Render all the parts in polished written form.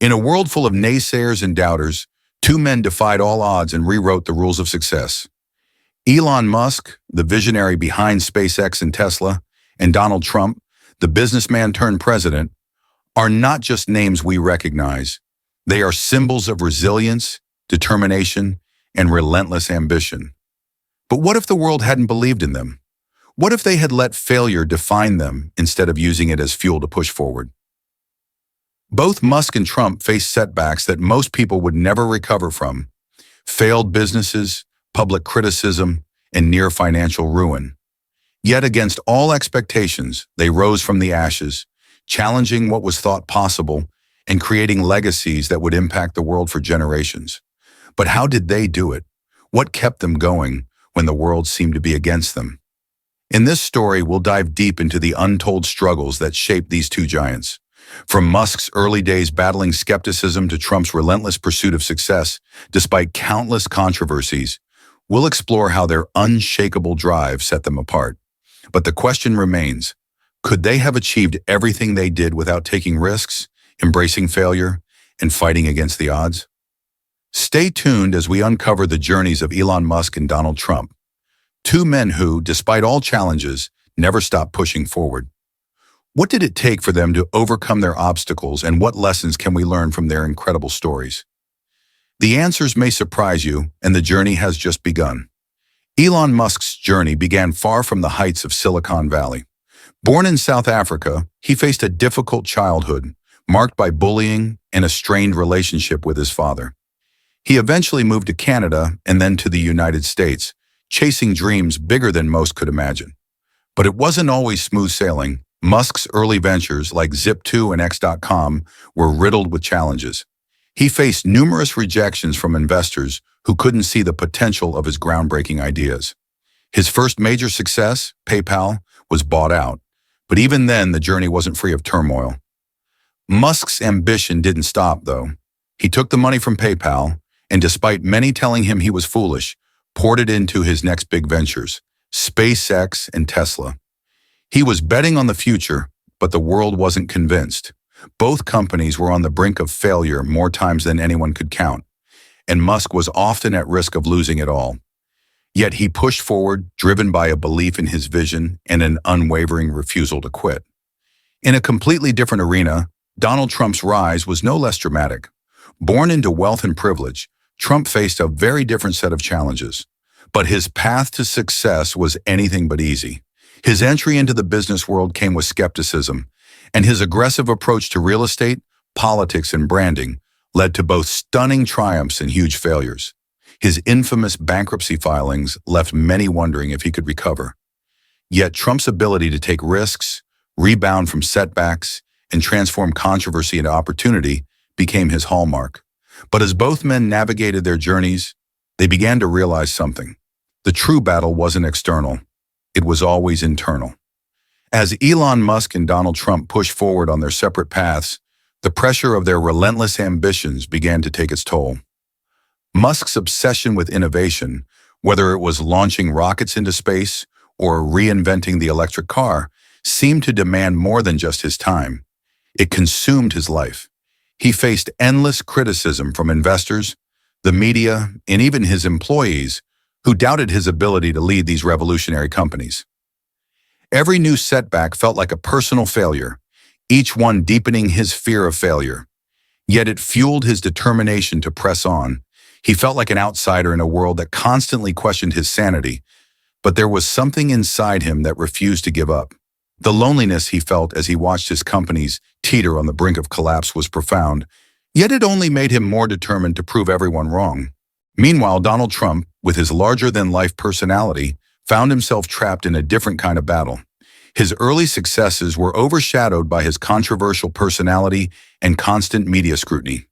In a world full of naysayers and doubters, two men defied all odds and rewrote the rules of success. Elon Musk, the visionary behind SpaceX and Tesla, and Donald Trump, the businessman turned president, are not just names we recognize. They are symbols of resilience, determination, and relentless ambition. But what if the world hadn't believed in them? What if they had let failure define them instead of using it as fuel to push forward? Both Musk and Trump faced setbacks that most people would never recover from: failed businesses, public criticism, and near financial ruin. Yet against all expectations, they rose from the ashes, challenging what was thought possible and creating legacies that would impact the world for generations. But how did they do it? What kept them going when the world seemed to be against them? In this story, we'll dive deep into the untold struggles that shaped these two giants. From Musk's early days battling skepticism to Trump's relentless pursuit of success, despite countless controversies, we'll explore how their unshakable drive set them apart. But the question remains, could they have achieved everything they did without taking risks, embracing failure, and fighting against the odds? Stay tuned as we uncover the journeys of Elon Musk and Donald Trump, two men who, despite all challenges, never stopped pushing forward. What did it take for them to overcome their obstacles, and what lessons can we learn from their incredible stories? The answers may surprise you, and the journey has just begun. Elon Musk's journey began far from the heights of Silicon Valley. Born in South Africa, he faced a difficult childhood, marked by bullying and a strained relationship with his father. He eventually moved to Canada and then to the United States, chasing dreams bigger than most could imagine. But it wasn't always smooth sailing. Musk's early ventures like Zip2 and X.com were riddled with challenges. He faced numerous rejections from investors who couldn't see the potential of his groundbreaking ideas. His first major success, PayPal, was bought out, but even then the journey wasn't free of turmoil. Musk's ambition didn't stop, though. He took the money from PayPal, and despite many telling him he was foolish, poured it into his next big ventures, SpaceX and Tesla. He was betting on the future, but the world wasn't convinced. Both companies were on the brink of failure more times than anyone could count, and Musk was often at risk of losing it all. Yet he pushed forward, driven by a belief in his vision and an unwavering refusal to quit. In a completely different arena, Donald Trump's rise was no less dramatic. Born into wealth and privilege, Trump faced a very different set of challenges. But his path to success was anything but easy. His entry into the business world came with skepticism, and his aggressive approach to real estate, politics, and branding led to both stunning triumphs and huge failures. His infamous bankruptcy filings left many wondering if he could recover. Yet Trump's ability to take risks, rebound from setbacks, and transform controversy into opportunity became his hallmark. But as both men navigated their journeys, they began to realize something. The true battle wasn't external. It was always internal. As Elon Musk and Donald Trump pushed forward on their separate paths, the pressure of their relentless ambitions began to take its toll. Musk's obsession with innovation, whether it was launching rockets into space or reinventing the electric car, seemed to demand more than just his time. It consumed his life. He faced endless criticism from investors, the media, and even his employees, who doubted his ability to lead these revolutionary companies. Every new setback felt like a personal failure, each one deepening his fear of failure. Yet it fueled his determination to press on. He felt like an outsider in a world that constantly questioned his sanity, but there was something inside him that refused to give up. The loneliness he felt as he watched his companies teeter on the brink of collapse was profound, yet it only made him more determined to prove everyone wrong. Meanwhile, Donald Trump, with his larger-than-life personality, found himself trapped in a different kind of battle. His early successes were overshadowed by his controversial personality and constant media scrutiny.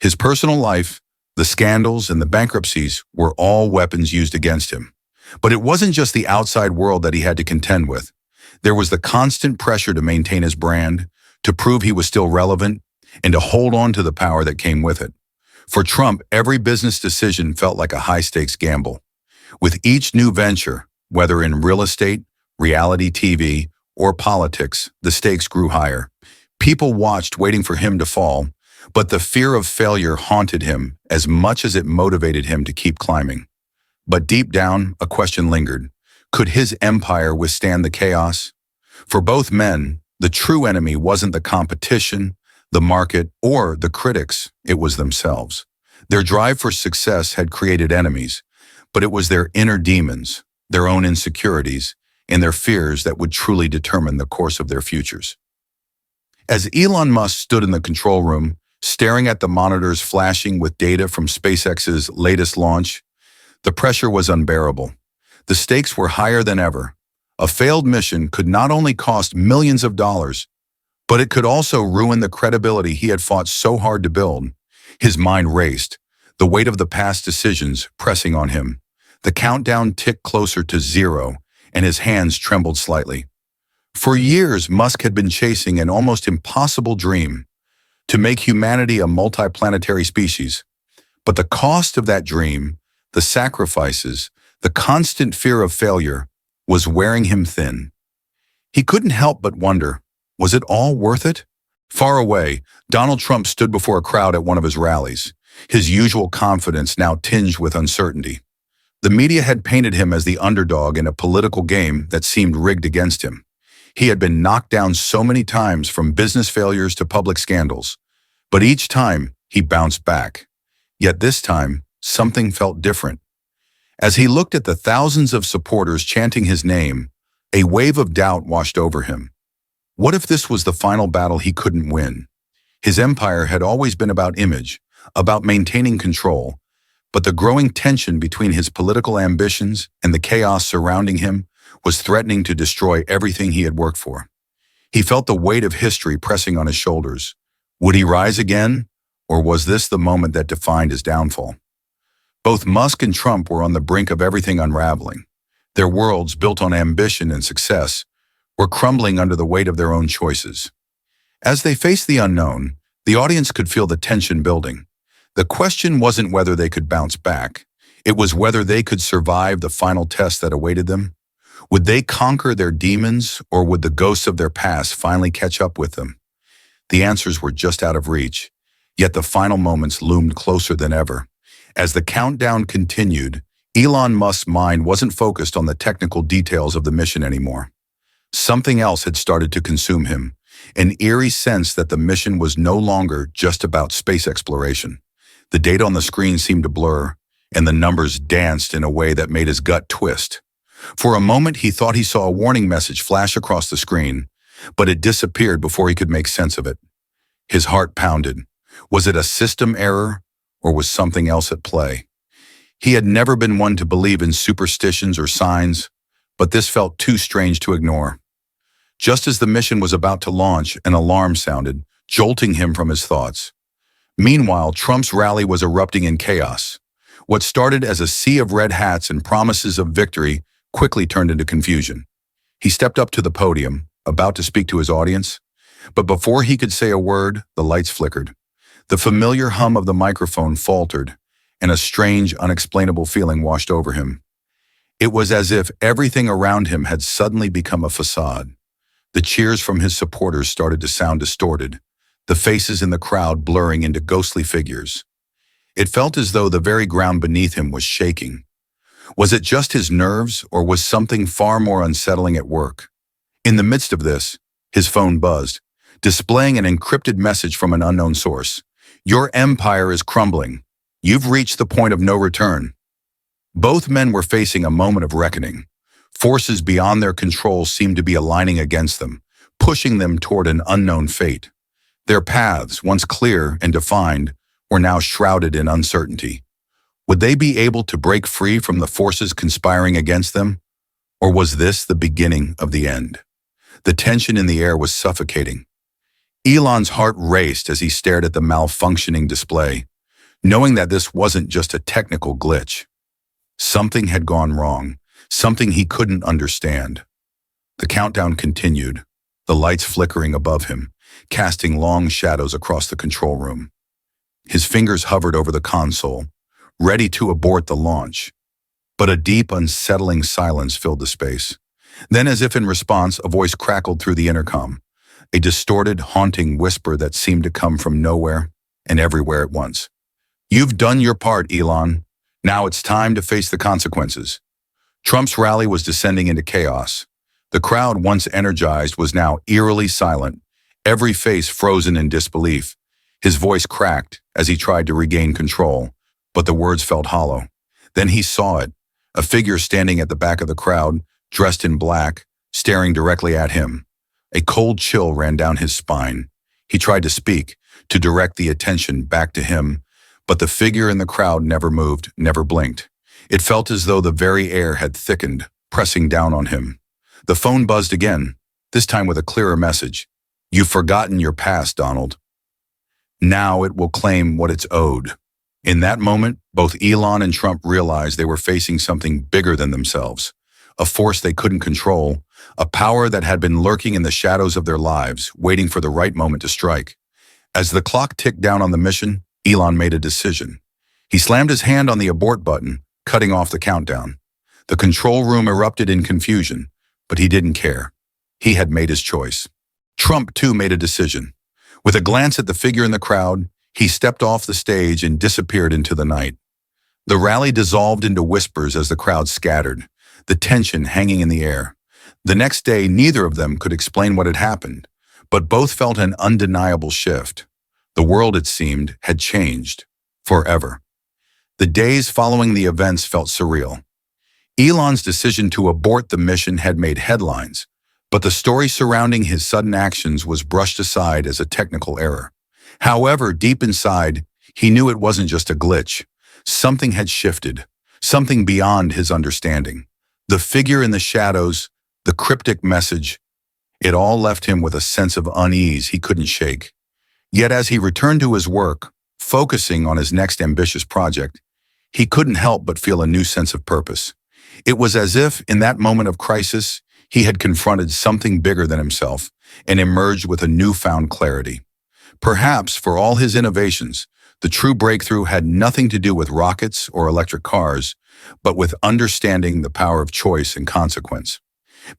His personal life, the scandals, and the bankruptcies were all weapons used against him. But it wasn't just the outside world that he had to contend with. There was the constant pressure to maintain his brand, to prove he was still relevant, and to hold on to the power that came with it. For Trump, every business decision felt like a high-stakes gamble. With each new venture, whether in real estate, reality TV, or politics, the stakes grew higher. People watched, waiting for him to fall, But the fear of failure haunted him as much as it motivated him to keep climbing. But deep down, a question lingered. Could his empire withstand the chaos? For both men, the true enemy wasn't the competition, the market, or the critics, it was themselves. Their drive for success had created enemies, but it was their inner demons, their own insecurities, and their fears that would truly determine the course of their futures. As Elon Musk stood in the control room, staring at the monitors flashing with data from SpaceX's latest launch, the pressure was unbearable. The stakes were higher than ever. A failed mission could not only cost millions of dollars, but it could also ruin the credibility he had fought so hard to build. His mind raced, the weight of the past decisions pressing on him. The countdown ticked closer to zero, and his hands trembled slightly. For years, Musk had been chasing an almost impossible dream: to make humanity a multiplanetary species. But the cost of that dream, the sacrifices, the constant fear of failure, was wearing him thin. He couldn't help but wonder, was it all worth it? Far away, Donald Trump stood before a crowd at one of his rallies, his usual confidence now tinged with uncertainty. The media had painted him as the underdog in a political game that seemed rigged against him. He had been knocked down so many times, from business failures to public scandals, but each time he bounced back. Yet this time, something felt different. As he looked at the thousands of supporters chanting his name, a wave of doubt washed over him. What if this was the final battle he couldn't win? His empire had always been about image, about maintaining control, but the growing tension between his political ambitions and the chaos surrounding him was threatening to destroy everything he had worked for. He felt the weight of history pressing on his shoulders. Would he rise again, or was this the moment that defined his downfall? Both Musk and Trump were on the brink of everything unraveling. Their worlds, built on ambition and success, were crumbling under the weight of their own choices. As they faced the unknown, the audience could feel the tension building. The question wasn't whether they could bounce back. It was whether they could survive the final test that awaited them. Would they conquer their demons, or would the ghosts of their past finally catch up with them? The answers were just out of reach, yet the final moments loomed closer than ever. As the countdown continued, Elon Musk's mind wasn't focused on the technical details of the mission anymore. Something else had started to consume him, an eerie sense that the mission was no longer just about space exploration. The data on the screen seemed to blur, and the numbers danced in a way that made his gut twist. For a moment, he thought he saw a warning message flash across the screen, but it disappeared before he could make sense of it. His heart pounded. Was it a system error, or was something else at play? He had never been one to believe in superstitions or signs, but this felt too strange to ignore. Just as the mission was about to launch, an alarm sounded, jolting him from his thoughts. Meanwhile, Trump's rally was erupting in chaos. What started as a sea of red hats and promises of victory quickly turned into confusion. He stepped up to the podium, about to speak to his audience, but before he could say a word, the lights flickered. The familiar hum of the microphone faltered, and a strange, unexplainable feeling washed over him. It was as if everything around him had suddenly become a facade. The cheers from his supporters started to sound distorted, the faces in the crowd blurring into ghostly figures. It felt as though the very ground beneath him was shaking. Was it just his nerves, or was something far more unsettling at work? In the midst of this, his phone buzzed, displaying an encrypted message from an unknown source. "Your empire is crumbling. You've reached the point of no return." Both men were facing a moment of reckoning. Forces beyond their control seemed to be aligning against them, pushing them toward an unknown fate. Their paths, once clear and defined, were now shrouded in uncertainty. Would they be able to break free from the forces conspiring against them? Or was this the beginning of the end? The tension in the air was suffocating. Elon's heart raced as he stared at the malfunctioning display, knowing that this wasn't just a technical glitch. Something had gone wrong, something he couldn't understand. The countdown continued, the lights flickering above him, casting long shadows across the control room. His fingers hovered over the console, ready to abort the launch. But a deep, unsettling silence filled the space. Then, as if in response, a voice crackled through the intercom, a distorted, haunting whisper that seemed to come from nowhere. and everywhere at once. You've done your part, Elon. Now it's time to face the consequences. Trump's rally was descending into chaos. The crowd, once energized, was now eerily silent, every face frozen in disbelief. His voice cracked as he tried to regain control, but the words felt hollow. Then he saw it, a figure standing at the back of the crowd, dressed in black, staring directly at him. A cold chill ran down his spine. He tried to speak, to direct the attention back to him, but the figure in the crowd never moved, never blinked. It felt as though the very air had thickened, pressing down on him. The phone buzzed again, this time with a clearer message. You've forgotten your past, Donald. Now it will claim what it's owed. In that moment, both Elon and Trump realized they were facing something bigger than themselves, a force they couldn't control, a power that had been lurking in the shadows of their lives, waiting for the right moment to strike. As the clock ticked down on the mission, Elon made a decision. He slammed his hand on the abort button, cutting off the countdown. The control room erupted in confusion, but he didn't care. He had made his choice. Trump, too, made a decision. With a glance at the figure in the crowd, he stepped off the stage and disappeared into the night. The rally dissolved into whispers as the crowd scattered, the tension hanging in the air. The next day, neither of them could explain what had happened, but both felt an undeniable shift. The world, it seemed, had changed forever. The days following the events felt surreal. Elon's decision to abort the mission had made headlines, but the story surrounding his sudden actions was brushed aside as a technical error. However, deep inside, he knew it wasn't just a glitch. Something had shifted, something beyond his understanding. The figure in the shadows, the cryptic message, it all left him with a sense of unease he couldn't shake. Yet as he returned to his work, focusing on his next ambitious project, he couldn't help but feel a new sense of purpose. It was as if, in that moment of crisis, he had confronted something bigger than himself and emerged with a newfound clarity. Perhaps, for all his innovations, the true breakthrough had nothing to do with rockets or electric cars, but with understanding the power of choice and consequence.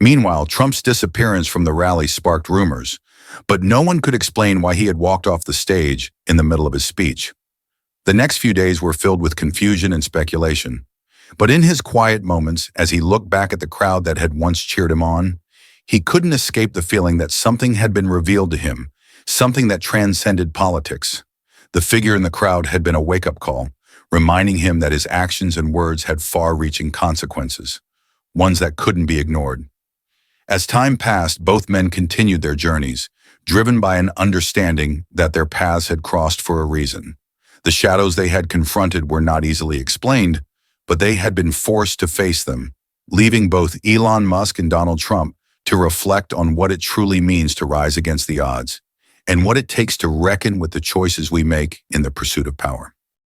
Meanwhile, Trump's disappearance from the rally sparked rumors, but no one could explain why he had walked off the stage in the middle of his speech. The next few days were filled with confusion and speculation. But in his quiet moments, as he looked back at the crowd that had once cheered him on, he couldn't escape the feeling that something had been revealed to him, something that transcended politics. The figure in the crowd had been a wake-up call, reminding him that his actions and words had far-reaching consequences, ones that couldn't be ignored. As time passed, both men continued their journeys, driven by an understanding that their paths had crossed for a reason. The shadows they had confronted were not easily explained, but they had been forced to face them, leaving both Elon Musk and Donald Trump to reflect on what it truly means to rise against the odds and what it takes to reckon with the choices we make in the pursuit of power.